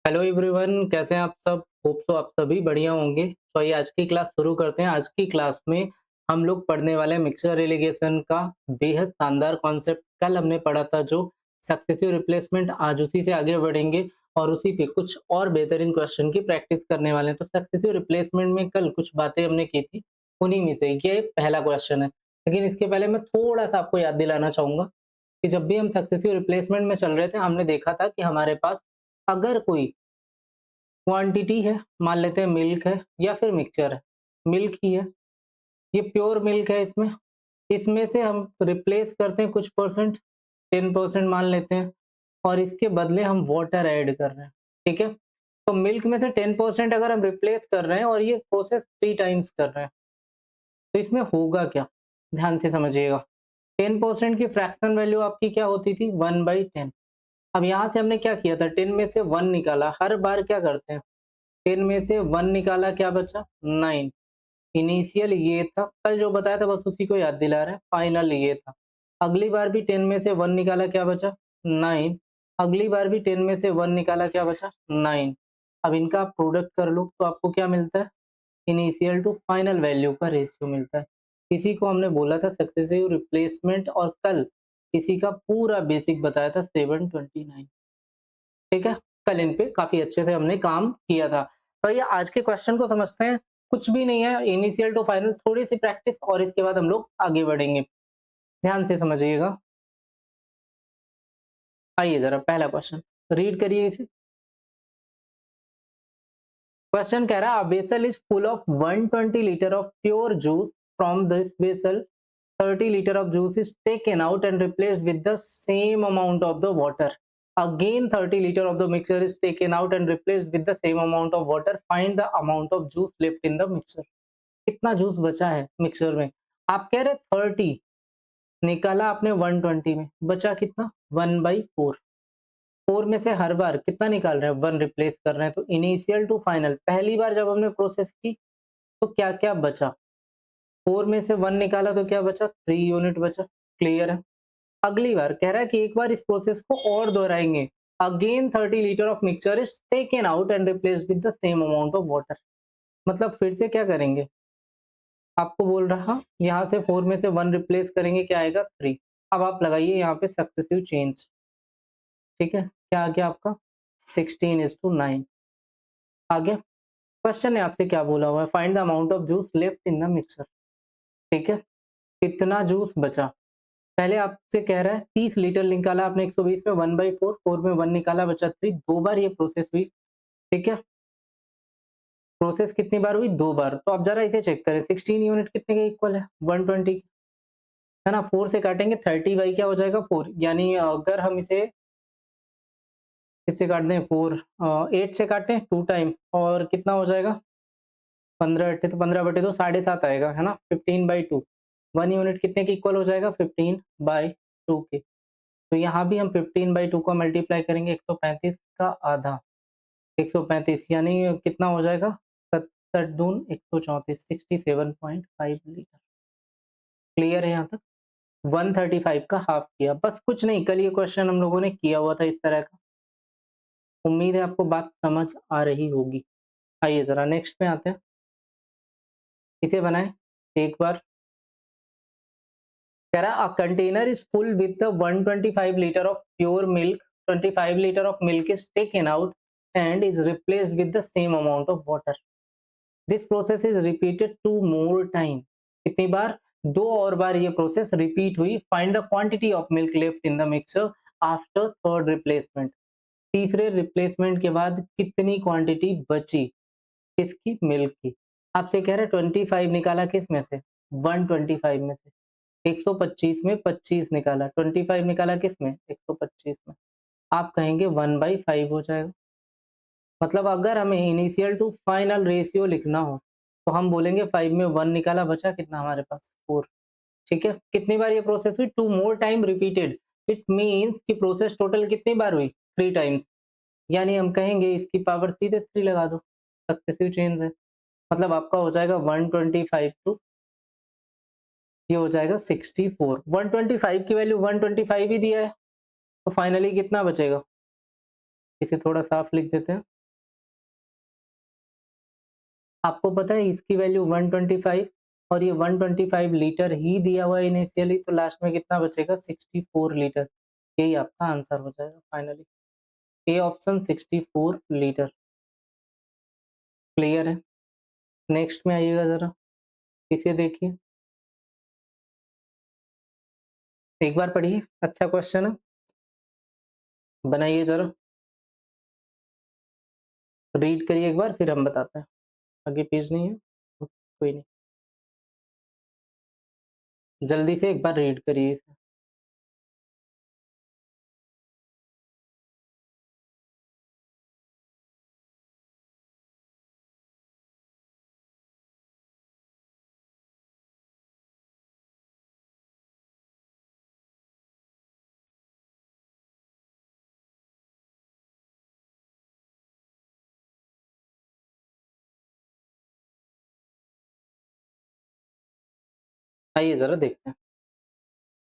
Hello everyone, कैसे हैं आप सब? होप तो आप सभी बढ़िया होंगे। तो आइए आज की क्लास शुरू करते हैं। आज की क्लास में हम लोग पढ़ने वाले हैं मिक्सचर रिलीगेशन का बेहद शानदार कॉन्सेप्ट। कल हमने पढ़ा था जो सक्सेसिव रिप्लेसमेंट, आज उसी से आगे बढ़ेंगे और उसी पे कुछ और बेहतरीन क्वेश्चन की प्रैक्टिस करने वाले हैं। तो सक्सेसिव रिप्लेसमेंट में कल कुछ बातें हमने की थी, उन्हीं में से ये पहला क्वेश्चन है। लेकिन इसके पहले मैं थोड़ा सा आपको याद दिलाना चाहूंगा कि जब भी हम सक्सेसिव रिप्लेसमेंट में चल रहे थे, हमने देखा था कि हमारे पास अगर कोई क्वांटिटी है, मान लेते हैं मिल्क है या फिर मिक्सचर है, मिल्क ही है, ये प्योर मिल्क है। इसमें इसमें से हम रिप्लेस करते हैं कुछ परसेंट, 10% मान लेते हैं, और इसके बदले हम वाटर ऐड कर रहे हैं। ठीक है, तो मिल्क में से 10% अगर हम रिप्लेस कर रहे हैं और ये प्रोसेस 3 टाइम्स कर रहे हैं, तो इसमें होगा क्या? ध्यान से समझिएगा। 10% की फ्रैक्शन वैल्यू आपकी क्या होती थी? 1/10। अब यहाँ से हमने क्या किया था? 10 में से 1 निकाला। हर बार क्या करते हैं? 10 में से 1 निकाला, क्या बचा? 9। इनिशियल ये था, कल जो बताया था बस उसी को याद दिला रहा है, फाइनल ये था। अगली बार भी 10 में से 1 निकाला, क्या बचा? 9। अगली बार भी 10 में से 1 निकाला, क्या बचा? 9। अब इनका आप प्रोडक्ट कर लो तो आपको क्या मिलता है? इनिशियल टू फाइनल वैल्यू का रेशियो मिलता है। इसी को हमने बोला था सक्सेसिव रिप्लेसमेंट, और कल इसी का पूरा बेसिक बताया था 729। ठीक है, कल इन पे काफी अच्छे से हमने काम किया था। तो ये आज के क्वेश्चन को समझते हैं। कुछ भी नहीं है, इनिशियल टू फाइनल, थोड़ी सी प्रैक्टिस और इसके बाद हम लोग आगे बढ़ेंगे। ध्यान से समझिएगा। आइए जरा पहला क्वेश्चन रीड करिए इसे। क्वेश्चन कह रहा है, vessel is full of 120 litre of pure juice from this vessel, 30 liter of juice is taken out and replaced with the same amount of the water. Again 30 liter of the mixture is taken out and replaced with the same amount of water. Find the amount of juice left in the mixture. कितना juice बचा है mixer में? आप कह रहे 30 निकाला आपने 120 में, बचा कितना? 1/4। 4 में से हर बार कितना निकाल रहे हैं? 1 रिप्लेस कर रहे हैं। तो इनिशियल टू फाइनल, पहली बार जब हमने प्रोसेस की तो क्या क्या बचा? 4 में से 1 निकाला तो क्या बचा? 3 यूनिट बचा। क्लियर है। अगली बार कह रहा है कि एक बार इस प्रोसेस को और दोहराएंगे। Again 30 litre of mixture is taken out and replaced with the same amount of water. मतलब फिर से क्या करेंगे? आपको बोल रहा, यहाँ से 4 में से 1 रिप्लेस करेंगे, क्या आएगा? 3। अब आप लगाइए यहाँ पे सक्सेसिव चेंज। ठीक है, क्या आ गया आपका? 16:9 आ गया। क्वेश्चन ने आपसे क्या बोला हुआ है? Find the amount of juice left in the mixer. ठीक है, कितना जूस बचा? पहले आपसे कह रहा है 30 लीटर निकाला आपने 120 में, 1/4, 4 में 1 निकाला, बचा 3। 2 बार ये प्रोसेस हुई। ठीक है, प्रोसेस कितनी बार हुई? 2 बार। तो आप जरा इसे चेक करें, 16 यूनिट कितने के इक्वल है? 120 है ना। 4 से काटेंगे 30 बाई क्या हो जाएगा? 4। यानी अगर हम इसे इससे काट दें 4, 8 से काटें 2 टाइम, और कितना हो जाएगा? 15 8 तो 15/2 7.5 आएगा, है ना। 15/2 1 यूनिट कितने के इक्वल हो जाएगा? 15/2 के। तो यहाँ भी हम 15/2 को मल्टीप्लाई करेंगे, 135 का आधा, 135 यानी कितना हो जाएगा? 70 दून 134, 67.5 लीटर। क्लियर है यहाँ तक? 135 का हाफ किया, बस कुछ नहीं। कल ये क्वेश्चन हम लोगों ने किया हुआ था इस तरह का। उम्मीद है आपको बात समझ आ रही होगी। आइए जरा नेक्स्ट पे आते हैं। इसे बनाएं एक बार। कह रहा, a container is full with 125 litre of pure milk, 25 litre of milk is taken out and is replaced with the same amount of water. This process is repeated 2 more time. कितनी बार? 2 और बार ये प्रोसेस रिपीट हुई। Find the quantity of milk left in the mixture after third replacement. तीसरे replacement के बाद कितनी quantity बची इसकी, मिल्क की? आपसे कह रहे 25 निकाला किस में से? 125 में से। 125 में 25 निकाला, 25 निकाला किस में? 125 में। आप कहेंगे 1/5 हो जाएगा। मतलब अगर हमें इनिशियल टू फाइनल रेशियो लिखना हो तो हम बोलेंगे 5 में 1 निकाला, बचा कितना हमारे पास? 4। ठीक है, कितनी बार ये प्रोसेस हुई? 2 more time repeated. It means कि प्रोसेस टोटल कितनी बार हुई? 3 टाइम्स। यानी हम कहेंगे इसकी पावर सीधे 3 लगा दो, सक्सेसिव चेंज है। मतलब आपका हो जाएगा 125 टू ये हो जाएगा 64। 125 की वैल्यू 125 ही दिया है, तो फाइनली कितना बचेगा? इसे थोड़ा साफ लिख देते हैं। आपको पता है इसकी वैल्यू 125 और ये 125 लीटर ही दिया हुआ है इनिशियली, तो लास्ट में कितना बचेगा 64 लीटर। यही आपका आंसर हो जाएगा finally, A option 64 litre. Clear है? नेक्स्ट में आइएगा जरा, इसे देखिए, एक बार पढ़िए, अच्छा क्वेश्चन है, बनाइए जरा, रीड करिए एक बार फिर हम बताते हैं। आगे पेज नहीं है, कोई नहीं, जल्दी से एक बार रीड करिए इसे। आइए जरा देखते हैं।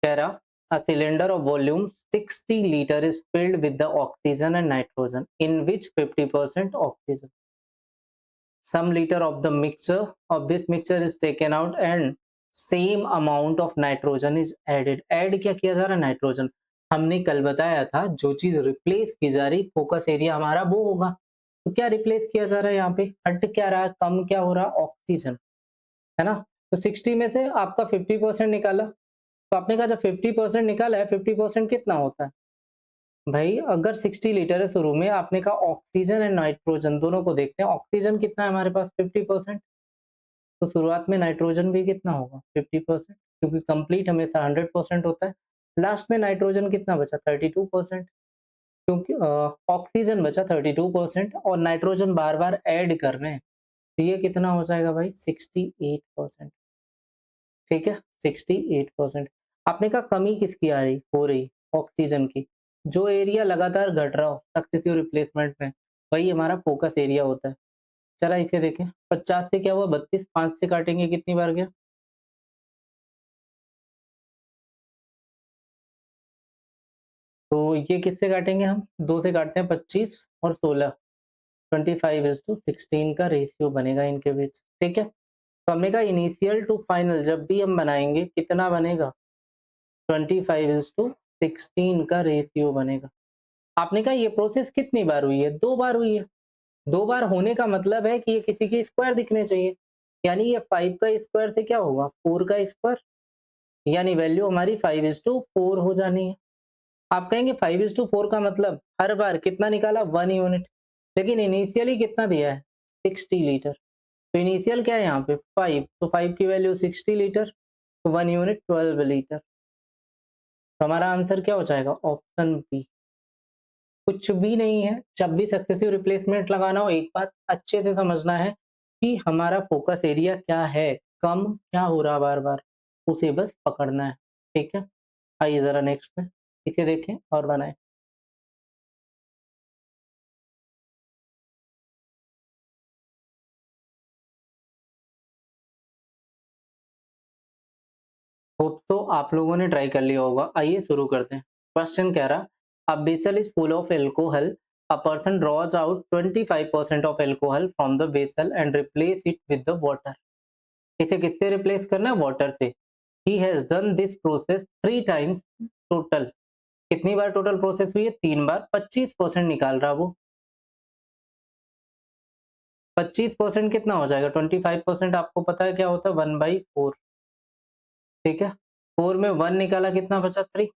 कह रहा a cylinder of volume 60 liter is filled with the oxygen and nitrogen in which 50% oxygen. Some liter of the mixture of this mixture is taken out and same amount of nitrogen is added. Add क्या किया जा रहा है? Nitrogen. हमने कल बताया था जो चीज रिप्लेस की जा रही फोकस एरिया हमारा वो होगा, तो क्या रिप्लेस किया जा रहा है यहाँ पे? हट क्या रहा है, कम क्या हो रहा है? ऑक्सीजन, है ना। तो 60 में से आपका 50% निकाला, तो आपने कहा जब 50% निकाला है, 50% कितना होता है भाई? अगर 60 लीटर है शुरू में, आपने कहा ऑक्सीजन एंड नाइट्रोजन दोनों को देखते हैं। ऑक्सीजन कितना है हमारे पास? 50%। तो शुरुआत में नाइट्रोजन भी कितना होगा? 50%, क्योंकि कंप्लीट हमेशा 100% होता है। लास्ट में नाइट्रोजन कितना बचा? 32%, क्योंकि ऑक्सीजन बचा 32% और नाइट्रोजन बार बार ऐड कर रहे हैं, तो ये कितना हो जाएगा भाई? 68%। ठीक है, 68%। आपने कहा कमी किसकी आ रही हो रही? ऑक्सीजन की। जो एरिया लगातार घट रहा हो सक्सेसिव रिप्लेसमेंट में, वही हमारा फोकस एरिया होता है। चला इसे देखें, 50 से क्या हुआ 32, 5 से काटेंगे कितनी बार गया? तो ये किससे काटेंगे हम? 2 से काटते हैं, 25 और 16, 25:16 का रेशियो बनेगा इनके बीच। ठीक है, तो हमने कहा इनिशियल टू फाइनल जब भी हम बनाएंगे कितना बनेगा? 25:16 का रेशियो बनेगा। आपने कहा ये प्रोसेस कितनी बार हुई है? 2 बार हुई है। 2 बार होने का मतलब है कि ये किसी के स्क्वायर दिखने चाहिए, यानी ये 5 का स्क्वायर से क्या होगा? 4 का स्क्वायर, यानी वैल्यू हमारी 5:4 हो जानी है। आप कहेंगे 5:4 का मतलब हर बार कितना निकाला? 1 यूनिट, लेकिन इनिशियली कितना दिया है? 60 लीटर। तो इनिशियल क्या है यहाँ पे? 5, तो 5 की वैल्यू 60 लीटर, तो 1 यूनिट 12 लीटर। तो हमारा आंसर क्या हो जाएगा? Option B. कुछ भी नहीं है, जब भी सक्सेसिव रिप्लेसमेंट लगाना हो, एक बात अच्छे से समझना है कि हमारा फोकस एरिया क्या है, कम क्या हो रहा बार बार, उसे बस पकड़ना है। ठीक है, आइए जरा नेक्स्ट में इसे देखें और बनाएं। होप तो आप लोगों ने ट्राई कर लिया होगा। आइए शुरू करते हैं। क्वेश्चन कह रहा, a vessel is full of alcohol, a person draws out 25% of alcohol from the vessel and replace it with the water. इसे किससे रिप्लेस करना है? वाटर से। He has done this process 3 times total. कितनी बार total process हुई है? 3 बार। 25% निकाल रहा वो। 25% कितना हो जाएगा? 25% आपको पता है क्या होता है? 1/4। ठीक है, 4 में 1 निकाला, कितना बचा? 3।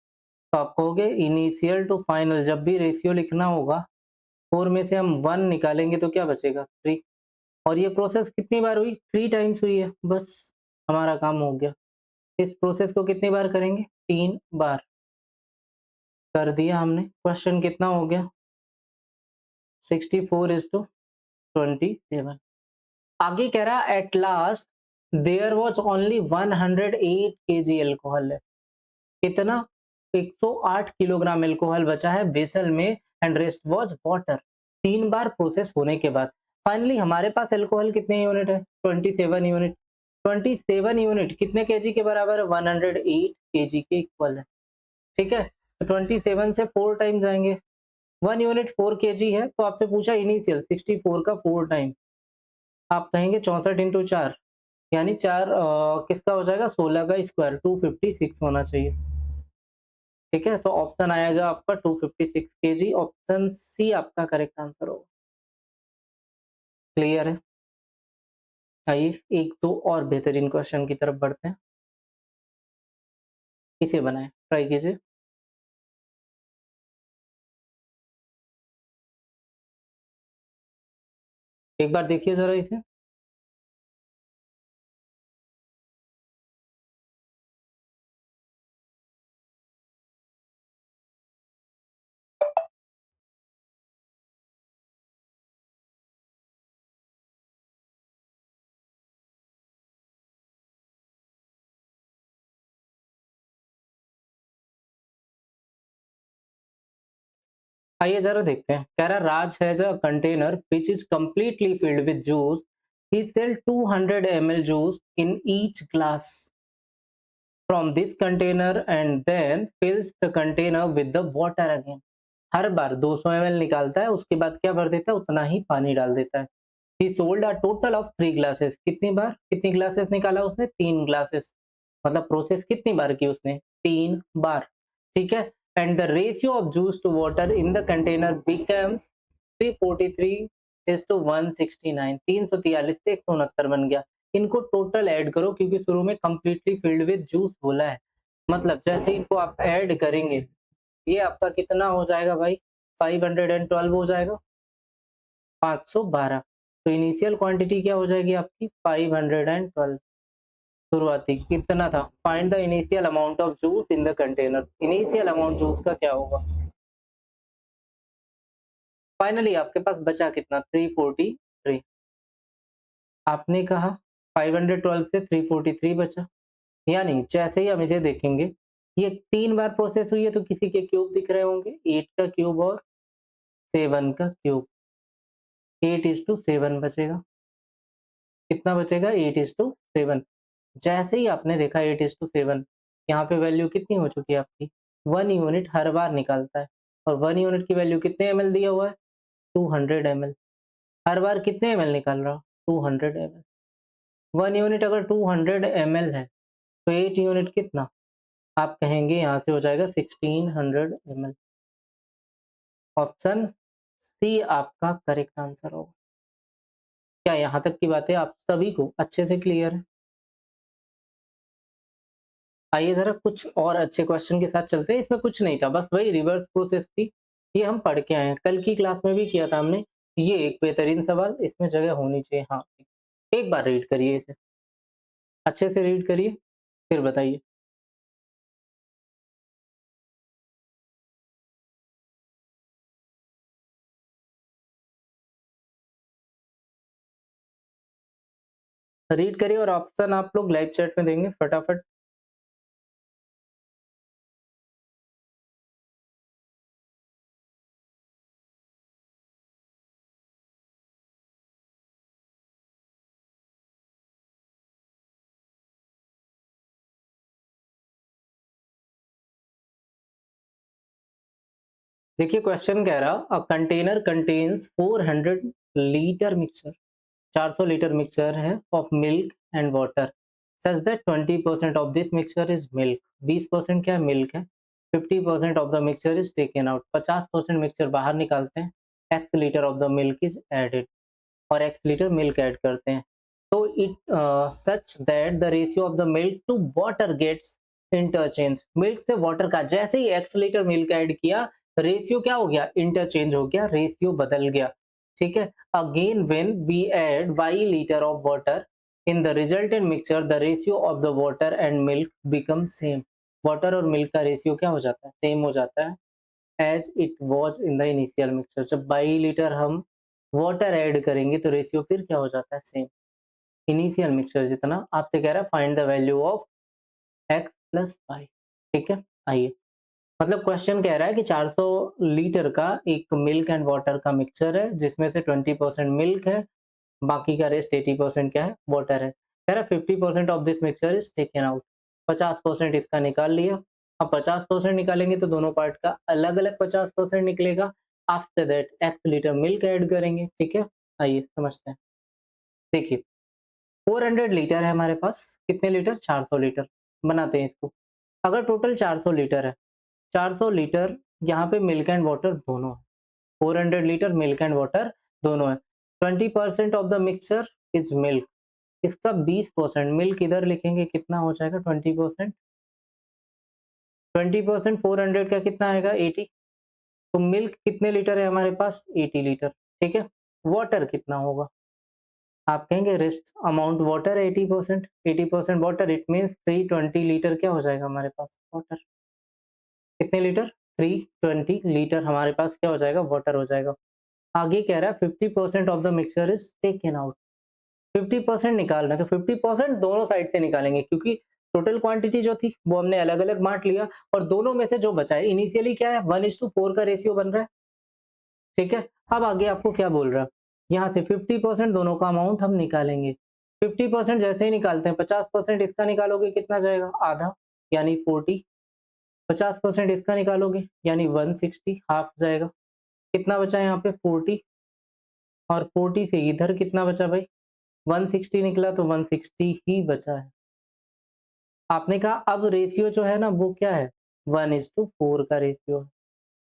तो आप कहोगे इनिशियल टू फाइनल जब भी रेशियो लिखना होगा, 4 में से हम 1 निकालेंगे तो क्या बचेगा? 3। और ये प्रोसेस कितनी बार हुई? 3 टाइम्स हुई है, बस हमारा काम हो गया। इस प्रोसेस को कितनी बार करेंगे? 3 बार। कर दिया हमने। क्वेश्चन कितना हो गया? 64:27। आगे कह रहा at last there was only 108 kg alcohol है। कितना? 108 किलोग्राम एल्कोहल बचा है वेसल में एंड रेस्ट वाज वाटर। 3 बार प्रोसेस होने के बाद फाइनली हमारे पास एल्कोहल कितने यूनिट है? 27 यूनिट। 27 यूनिट कितने केजी के बराबर है? 108 केजी के इक्वल है। ठीक है, तो 27 से 4 टाइम जाएंगे, 1 यूनिट 4 केजी है, तो आपसे पूछा इनिशियल 64 का 4 टाइम, आप कहेंगे 64 इंटू 4, यानी 4 किसका हो जाएगा, 16 का स्क्वायर, 256 होना चाहिए। ठीक है, तो ऑप्शन आएगा आपका 256 केजी, ऑप्शन सी आपका करेक्ट आंसर होगा। क्लियर है? आइए एक दो और बेहतरीन क्वेश्चन की तरफ बढ़ते हैं। इसे बनाएं, ट्राई कीजिए। एक बार देखिए जरा इसे। आइए जरा देखते हैं। कह रहा Raj has a container which is completely filled with juice, he sell 200 ml juice in each glass from this container and then fills the container with the water again. Her bar 200 ml निकालता है, उसके बाद क्या भर देता है, उतना ही पानी डाल देता है। He sold a total of 3 glasses. कितनी बार, कितनी ग्लासेस निकाला उसने, 3 ग्लासेस। मतलब प्रोसेस कितनी बार की उसने, 3 बार। ठीक है, and the ratio of juice to water in the container becomes 343 is to 169, 343 से 169 बन गया। इनको टोटल ऐड करो, क्योंकि शुरू में कंप्लीटली फिल्ड विद जूस बोला है। मतलब जैसे इनको आप ऐड करेंगे, ये आपका कितना हो जाएगा भाई, 512 हो जाएगा, 512। तो इनिशियल क्वांटिटी क्या हो जाएगी आपकी, 512। शुरुआती कितना था, find the initial amount of juice in the container. Initial amount juice का क्या होगा, फाइनली आपके पास बचा कितना, 343। आपने कहा 512 से 343 बचा, यानी जैसे ही हम इसे देखेंगे, ये 3 बार प्रोसेस हुई है, तो किसी के क्यूब दिख रहे होंगे, 8 का क्यूब और 7 का क्यूब, 8:7 बचेगा। कितना बचेगा, 8:7। जैसे ही आपने देखा 8:7, यहाँ पे वैल्यू कितनी हो चुकी है आपकी, 1 यूनिट हर बार निकालता है, और 1 यूनिट की वैल्यू कितने एमएल दिया हुआ है, 200 एमएल। हर बार कितने एमएल निकाल रहा, 200 एमएल। 1 यूनिट अगर 200 एमएल है, तो 8 यूनिट कितना, आप कहेंगे यहाँ से हो जाएगा 1600 एमएल। ऑप्शन सी आपका करेक्ट आंसर होगा। क्या यहाँ तक की बातें आप सभी को अच्छे से क्लियर है? आइए जरा कुछ और अच्छे क्वेश्चन के साथ चलते हैं। इसमें कुछ नहीं था, बस वही रिवर्स प्रोसेस थी, ये हम पढ़ के आए हैं, कल की क्लास में भी किया था हमने। ये एक बेहतरीन सवाल, इसमें जगह होनी चाहिए। हाँ, एक बार रीड करिए इसे, अच्छे से रीड करिए, फिर बताइए। रीड करिए और ऑप्शन आप लोग लाइव चैट में देंगे फटाफट। देखिए क्वेश्चन कह रहा, a container contains 400 litre mixture, 400 litre mixture है of milk and water, such that 20% of this mixture is milk. 20% क्या है, मिल्क है। 50% of the mixture is taken out, 50% mixture बाहर निकालते हैं। X litre of the milk is added, और X litre milk add करते हैं। तो it such that the ratio of the milk to water gets interchange. Milk से water का जैसे ही एक्स लीटर मिल्क ऐड किया, रेशियो क्या हो गया, इंटरचेंज हो गया, रेशियो बदल गया। ठीक है, again when we add Y litre of water in the resultant mixture, the ratio of the water and milk become same. Water और मिल्क का रेशियो क्या हो जाता है, सेम हो जाता है, as it was in the initial mixture. जब 22 लीटर हम वाटर ऐड करेंगे, तो रेशियो फिर क्या हो जाता है, सेम, इनिशियल मिक्सचर जितना। आपसे कह रहा है find the value of X plus Y. ठीक है, आइए, मतलब क्वेश्चन कह रहा है कि 400 लीटर का एक मिल्क एंड वाटर का मिक्सचर है, जिसमें से 20% मिल्क है, बाकी का रेस्ट 80% क्या है, वाटर है। कह रहा है 50% of this mixture is taken out, 50% इसका निकाल लिया। अब 50% निकालेंगे तो दोनों पार्ट का अलग अलग 50% निकलेगा, after that x litre milk add करेंगे, ठीक है। आइए समझते हैं। देखिए 400 लीटर है हमारे पास, कितने लीटर, 400 लीटर। बनाते हैं इसको। अगर टोटल 400 लीटर है, 400 लीटर यहाँ पे मिल्क एंड वाटर दोनों है। 400 लीटर मिल्क एंड वाटर दोनों है। 20% of the mixture is milk. इसका 20% मिल्क इधर लिखेंगे, कितना हो जाएगा 20%। 20% 400 का कितना आएगा 80। तो मिल्क कितने लीटर है हमारे पास 80 लीटर, ठीक है। वाटर कितना होगा, आप कहेंगे रेस्ट अमाउंट वाटर है 80%, 80% वाटर, इट मीन्स 320 लीटर क्या हो जाएगा हमारे पास वाटर। कितने लीटर, 320 लीटर हमारे पास क्या हो जाएगा वाटर हो जाएगा। आगे कह रहा है 50% of the mixture is taken out. 50% निकालना है, तो 50% दोनों साइड से निकालेंगे, क्योंकि टोटल क्वांटिटी जो थी वो हमने अलग अलग बांट लिया, और दोनों में से जो बचा है, इनिशियली क्या है 1:4 का रेशियो बन रहा है, ठीक है। अब आगे आपको क्या बोल रहा है, यहाँ से 50% दोनों का अमाउंट हम निकालेंगे। 50% जैसे ही निकालते हैं, 50% इसका निकालोगे कितना जाएगा, आधा, यानी 40। 50% इसका निकालोगे यानी 160, हाफ जाएगा। कितना बचा यहाँ पे 40, और 40 से इधर कितना बचा भाई 160 निकला, तो 160 ही बचा है। आपने कहा अब रेशियो जो है ना वो क्या है 1:4 का रेशियो है।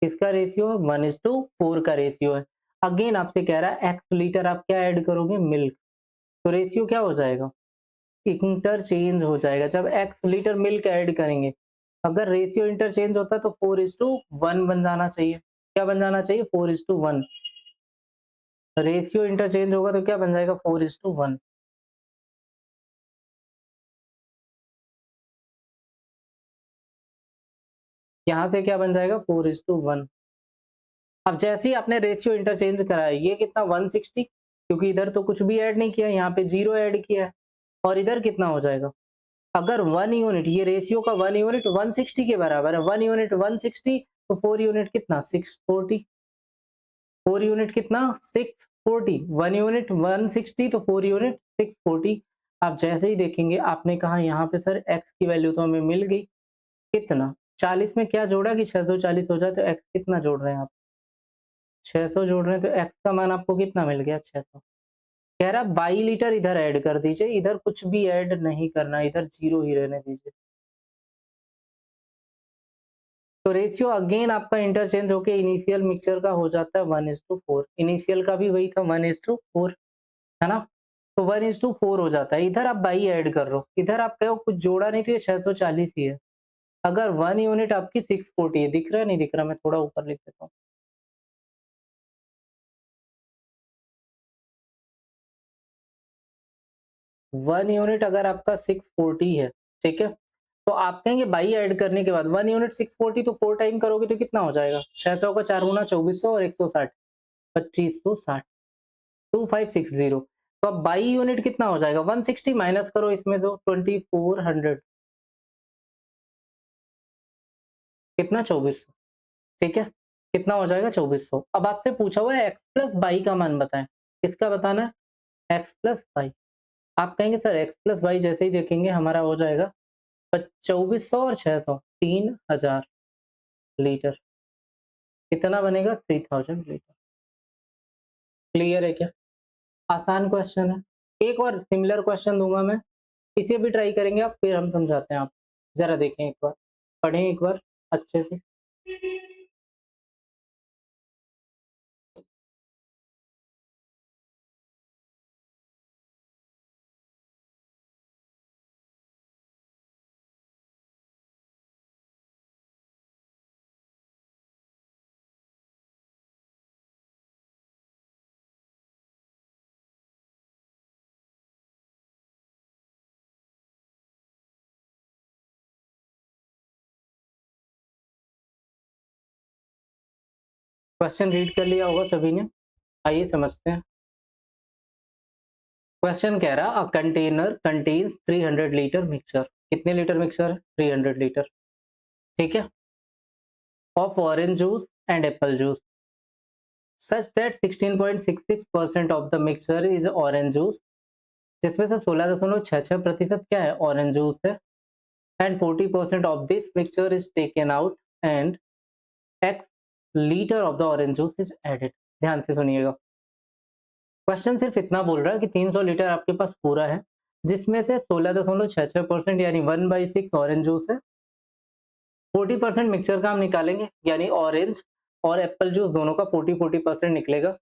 किसका रेशियो है 1:4 का रेशियो है। अगेन आपसे कह रहा है x लीटर आप क्या ऐड करोगे मिल्क, तो रेशियो क्या हो जाएगा इंटरचेंज हो जाएगा। जब x लीटर मिल्क ऐड करेंगे, अगर रेशियो इंटरचेंज होता है तो 4:1 बन जाना चाहिए। क्या बन जाना चाहिए 4:1। रेशियो इंटरचेंज होगा तो क्या बन जाएगा 4:1। यहाँ से क्या बन जाएगा 4:1। अब जैसे ही आपने रेशियो इंटरचेंज करा है, ये कितना 160, क्योंकि इधर तो कुछ भी ऐड नहीं किया, यहाँ पे 0 ऐड किया है, और इधर कितना हो जाएगा, अगर 1 यूनिट, ये रेशियो का 1 यूनिट 160 के बराबर है, 1 यूनिट 160, तो 4 यूनिट कितना 640। 4 यूनिट कितना 640, 1 यूनिट 160, तो 4 यूनिट 640। आप जैसे ही देखेंगे, आपने कहा यहाँ पे सर x की वैल्यू तो हमें मिल गई, कितना 40 में क्या जोड़ा कि 640 हो जाए, तो x कितना जोड़ रहे हैं आप 600 जोड़ रहे हैं, तो x का मान आपको कितना मिल गया 600। कह रहा 22 लीटर इधर ऐड कर दीजिए, इधर कुछ भी ऐड नहीं करना, इधर 0 ही रहने दीजिए। तो रेशियो अगेन आपका इंटरचेंज होके इनिशियल मिक्सचर का हो जाता है 1:4। इनिशियल का भी वही था 1:4, है ना। तो 1:4 हो जाता है। इधर आप 22 ऐड कर रहे हो, इधर आप कहो कुछ जोड़ा नहीं, तो ये 640 ही है। अगर 1 यूनिट आपकी 640 है, दिख रहा है नहीं दिख रहा, मैं थोड़ा ऊपर लिख देता हूँ। 1 यूनिट अगर आपका 640 है, ठीक है, तो आप कहेंगे 22 ऐड करने के बाद 1 यूनिट 640, तो 4 टाइम करोगे तो कितना हो जाएगा 600 का 4 गुना 2400 और 160 2560 2560। तो अब 22 यूनिट कितना हो जाएगा 160 माइनस करो इसमें तो 2400, कितना 2400, ठीक है। कितना हो जाएगा 2400। अब आपसे पूछा हुआ है x प्लस बाई का मान बताएं, किसका बताना है x प्लस बाई। आप कहेंगे सर x प्लस बाई जैसे ही देखेंगे हमारा हो जाएगा 2400 और 600 3000 लीटर, कितना बनेगा 3000 लीटर। क्लियर है क्या, आसान क्वेश्चन है। एक और सिमिलर क्वेश्चन दूंगा मैं, इसे भी ट्राई करेंगे आप, फिर हम समझाते हैं। आप जरा देखें एक बार, पढ़ें एक बार अच्छे से। क्वेश्चन रीड कर लिया होगा सभी ने, आइए समझते हैं। क्वेश्चन कह रहा a container contains 300 litre mixture, कितने लीटर मिक्सचर है 300 लीटर, ठीक है, of orange juice and apple juice such that 16.66% of the mixture is orange juice, जिसमें से 16.66% क्या है ऑरेंज जूस है, and 40% of this mixture is taken out, and x litre of the orange juice is added. ध्यान से सुनिएगा, question सिर्फ इतना बोल रहा है कि 300 लीटर आपके पास पूरा है, जिसमें से 16.66% यानी 1/6 ऑरेंज जूस है। 40% मिक्सचर का हम निकालेंगे, यानी ऑरेंज और एप्पल जूस दोनों का 40-40% निकलेगा।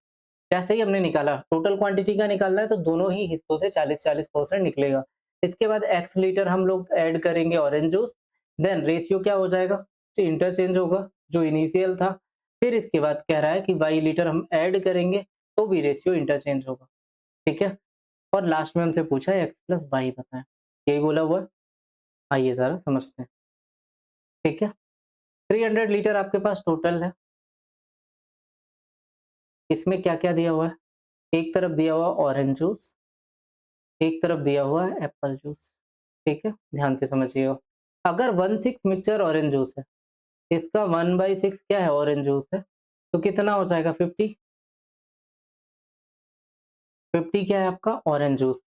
जैसे ही हमने निकाला, टोटल क्वांटिटी का निकालना है तो दोनों ही हिस्सों से 40-40% निकलेगा। इसके बाद x लीटर हम लोग ऐड करेंगे ऑरेंज जूस, देन रेशियो क्या हो जाएगा, इंटरचेंज होगा जो इनिशियल था। फिर इसके बाद कह रहा है कि y लीटर हम ऐड करेंगे तो भी रेशियो इंटरचेंज होगा, ठीक है। और लास्ट में हमसे पूछा है x प्लस वाई बताएं, यही बोला हुआ है। आइए जरा समझते हैं, ठीक है। 300 लीटर आपके पास टोटल है। इसमें क्या क्या दिया हुआ है, एक तरफ दिया हुआ ऑरेंज जूस, एक तरफ दिया हुआ है एप्पल जूस, ठीक है। ध्यान से समझिएगा, अगर 1/6 मिक्सचर ऑरेंज जूस है, इसका 1/6 क्या है ऑरेंज जूस है, तो कितना हो जाएगा 50। 50 क्या है आपका ऑरेंज जूस।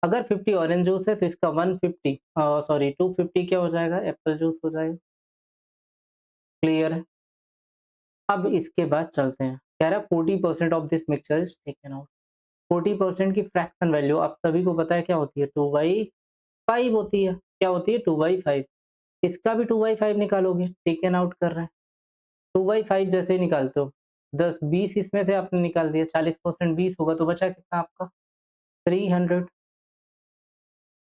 अगर 50 ऑरेंज जूस है तो इसका 150 सॉरी 250 क्या हो जाएगा एप्पल जूस हो जाएगा। क्लियर है। अब इसके बाद चलते हैं, कह रहा है 40% of this mixture is taken out. 40% की फ्रैक्शन वैल्यू आप सभी को पता है क्या होती है, 2/5 होती है। क्या होती है 2/5। इसका भी 2/5 निकालोगे, टेकन आउट कर रहे हैं। 2/5 जैसे ही निकालते हो, 10-20 इसमें से आपने निकाल दिया, 40% 20 होगा तो बचा कितना आपका 300।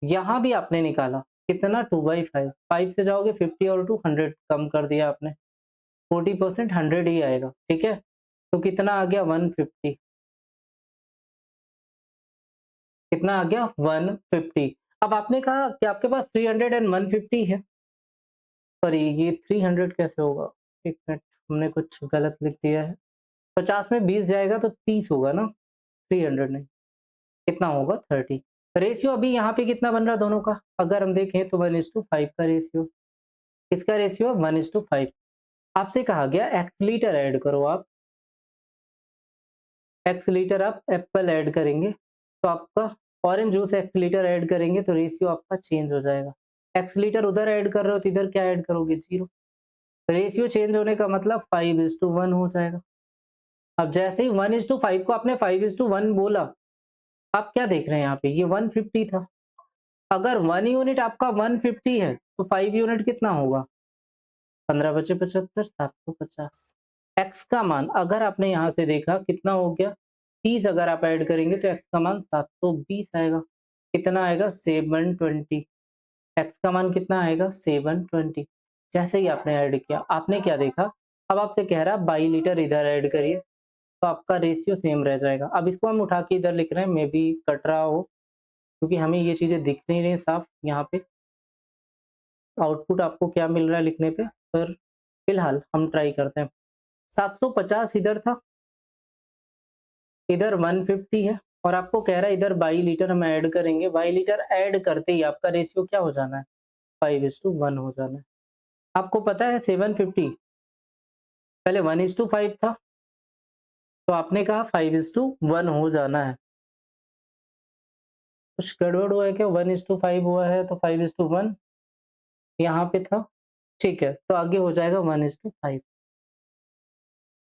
यहाँ भी आपने निकाला कितना 2/5, 5 से जाओगे 50 और 2 100 कम कर दिया आपने, 40% 100 ही आएगा, ठीक है। तो कितना आ गया 150, कितना आ गया 150। अब आपने कहा कि आपके पास 300 एंड 150 है, सॉरी ये 300 कैसे होगा, एक मिनट हमने कुछ गलत लिख दिया है। 50 में 20 जाएगा तो 30 होगा ना, 300 नहीं, कितना होगा 30। रेशियो अभी यहाँ पे कितना बन रहा है दोनों का, अगर हम देखें तो 1:5 का रेशियो। किसका रेशियो 1:5। आपसे कहा गया एक्स लीटर ऐड करो, आप एक्स लीटर आप एप्पल ऐड करेंगे तो आपका orange juice x litre add करेंगे तो रेशियो आपका चेंज हो जाएगा। एक्स लीटर उधर ऐड कर रहे हो तो इधर क्या ऐड करोगे 0। रेशियो चेंज होने का मतलब 5:1 हो जाएगा। अब जैसे ही 1:5 को आपने 5:1 बोला, आप क्या देख रहे हैं यहाँ पे, ये 150 था। अगर 1 यूनिट आपका 150 है तो 5 यूनिट कितना होगा, 15 बचे 75, 750। एक्स का मान अगर आपने यहाँ से देखा कितना हो गया 30, अगर आप ऐड करेंगे तो एक्स का मान 720 आएगा। कितना आएगा 720। एक्स का मान कितना आएगा 720। जैसे ही आपने ऐड किया, आपने क्या देखा, अब आपसे कह रहा है 22 लीटर इधर ऐड करिए तो आपका रेशियो सेम रह जाएगा। अब इसको हम उठा के इधर लिख रहे हैं, मे बी कट रहा हो क्योंकि हमें ये चीजें दिख नहीं रही साफ यहाँ पे। आउटपुट आपको क्या मिल रहा है लिखने पे, पर फिलहाल हम ट्राई करते हैं। 750 इधर था, इधर 150 है, और आपको कह रहा है इधर 22 लीटर हम ऐड करेंगे। 22 लीटर ऐड करते ही आपका रेशियो क्या हो जाना है 5:1 हो जाना है। आपको पता है 750 पहले 1:5 था, तो आपने कहा 5:1 हो जाना है। कुछ गड़बड़ हुआ है क्या, 1:5 हुआ है तो 5:1 यहाँ पे था, ठीक है। तो आगे हो जाएगा 1:5।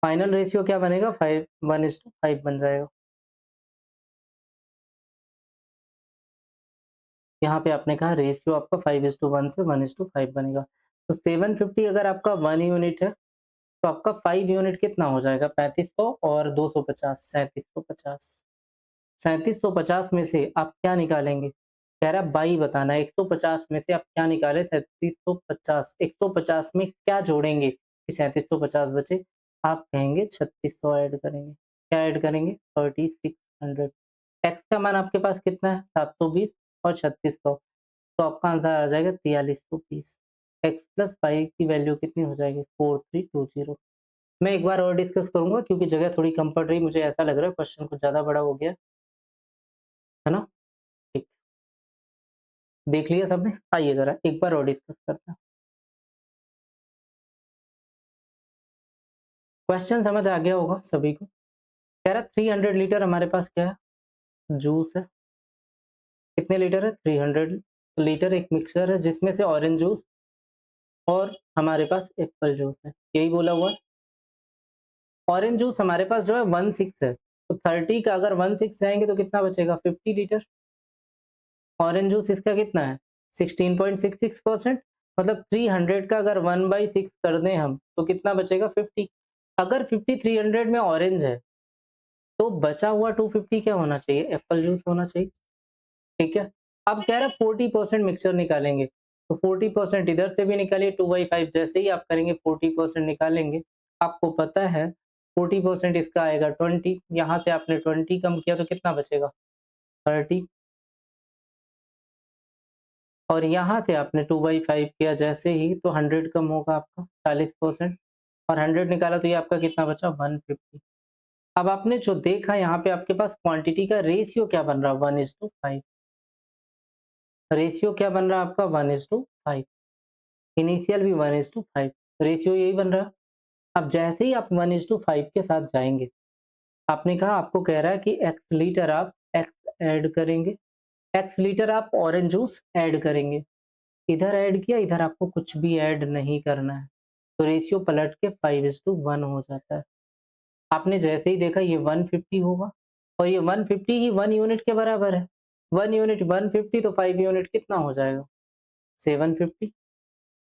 फाइनल रेशियो क्या बनेगा 1:5 बन जाएगा। यहाँ पे आपने कहा रेशियो आपका 5:1 से 1:5 बनेगा। तो 750 अगर आपका 1 यूनिट है तो आपका 5 यूनिट कितना हो जाएगा 3500 और 250 3750। 3750 में से आप क्या निकालेंगे, कह रहा है बाई बताना है। 150 में से आप क्या निकाले 3750, 150 में क्या जोड़ेंगे कि 3750 बचे, आप कहेंगे 3600 ऐड करेंगे। क्या ऐड करेंगे 3600। एक्स का मान आपके पास कितना है 720 और 3600, तो आपका आंसर आ जाएगा 4320। एक्स प्लस वाई की वैल्यू कितनी हो जाएगी 4320। मैं एक बार और डिस्कस करूंगा क्योंकि जगह थोड़ी कम पड़ रही, मुझे ऐसा लग रहा है क्वेश्चन कुछ ज्यादा बड़ा हो गया है ना। ठीक, देख लिया सबने, आइए जरा एक बार और डिस्कस करते हैं। क्वेश्चन समझ आ गया होगा सभी को। कह रहा 300 लीटर हमारे पास क्या है जूस है। कितने लीटर है 300 लीटर एक मिक्सर है जिसमें से ऑरेंज जूस और हमारे पास एप्पल जूस है, यही बोला हुआ है। ऑरेंज जूस हमारे पास जो है 16 है, तो 30 का अगर 16 जाएंगे तो कितना बचेगा 50 लीटर। ऑरेंज जूस इसका कितना है 16.66%, मतलब 300 का अगर 1/6 कर दें हम तो कितना बचेगा 50। अगर 50 300 में ऑरेंज है तो बचा हुआ 250 क्या होना चाहिए, एप्पल जूस होना चाहिए। ठीक है, अब कह रहा है 40% मिक्सचर निकालेंगे, तो 40% इधर से भी निकालिए, 2/5 जैसे ही आप करेंगे 40% निकालेंगे, आपको पता है 40% इसका आएगा 20, यहाँ से आपने 20 कम किया तो कितना बचेगा 30, और यहाँ से आपने 2/5 किया जैसे ही तो 100 कम होगा आपका 40%, और 100 निकाला तो ये आपका कितना बचा 150। अब आपने जो देखा यहाँ पे आपके पास क्वांटिटी का रेशियो क्या बन रहा है 1:5, रेशियो क्या बन रहा है आपका 1:5, इनिशियल भी 1:5, रेशियो यही बन रहा है। अब जैसे ही आप 1:5 के साथ जाएंगे, आपने कहा आपको कह रहा है कि x लीटर आप x ऐड करेंगे, x लीटर आप ऑरेंज जूस ऐड करेंगे, इधर ऐड किया, इधर आपको कुछ भी ऐड नहीं करना है, तो रेशियो पलट के 5:1 हो जाता है। आपने जैसे ही देखा ये 150 होगा, और ये 150 ही 1 यूनिट के बराबर है, 1 यूनिट 150 तो 5 यूनिट कितना हो जाएगा 750,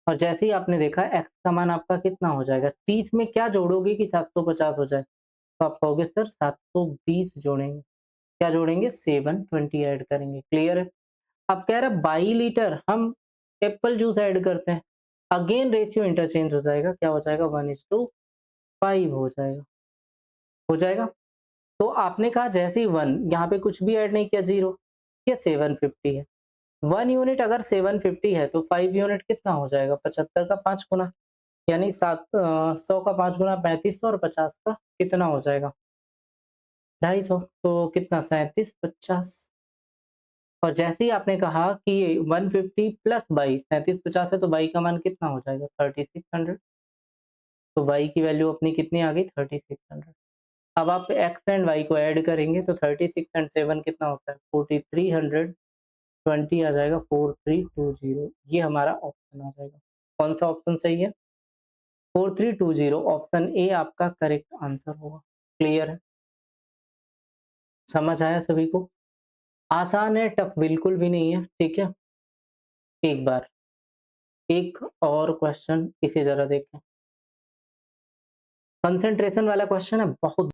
और जैसे ही आपने देखा x का मान आपका कितना हो जाएगा, 30 में क्या जोड़ोगे कि 750 हो जाए, तो आप कहोगे सर 720 जोड़ेंगे, क्या जोड़ेंगे 720 ऐड करेंगे। क्लियर है। अब कह रहा है 22 लीटर हम एप्पल जूस ऐड करते हैं, अगेन रेशियो इंटरचेंज हो जाएगा, क्या हो जाएगा 1:5 हो जाएगा, हो जाएगा। तो आपने कहा जैसे ही 1 यहाँ पे कुछ भी ऐड नहीं किया, 0, ये 750 है, 1 यूनिट अगर 750 है तो 5 यूनिट कितना हो जाएगा 75 का 5 गुना, यानी 100 का 5 गुना 3500, और 50 का कितना हो जाएगा 250, तो कितना 37 50, और जैसे ही आपने कहा कि 150 प्लस 22, 37 50 है तो y का मान कितना हो जाएगा 3600, तो y की वैल्यू अपनी कितनी आ गई 3600। अब आप x एंड y को ऐड करेंगे तो 36 एंड 7 कितना होता है 4320 आ जाएगा 4320, ये हमारा ऑप्शन आ जाएगा। कौन सा ऑप्शन सही है 4320, ऑप्शन ए आपका करेक्ट आंसर होगा। क्लियर है, समझ आया सभी को। आसान है, टफ बिल्कुल भी नहीं है। ठीक है, एक बार एक और क्वेश्चन इसे जरा देखें, कंसंट्रेशन वाला क्वेश्चन है, बहुत